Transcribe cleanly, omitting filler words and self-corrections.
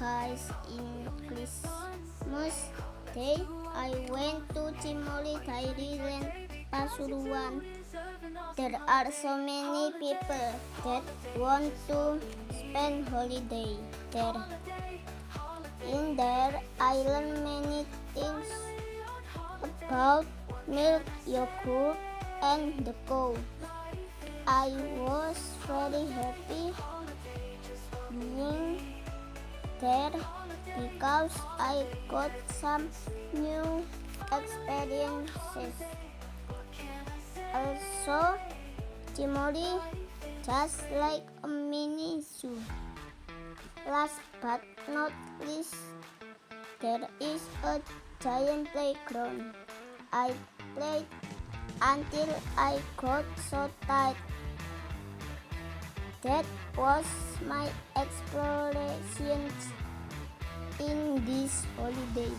because in Christmas Day I went to Cimory, Thailand, Pasuruan. There are so many people that want to spend holiday there. In there, I learned many things about milk, yogurt, and the cow. I was very happy being there because I got some new experiences. Also, Cimory just like a mini zoo. Last but not least, there is a giant playground. I played until I got so tired. That was my explorations in this holiday.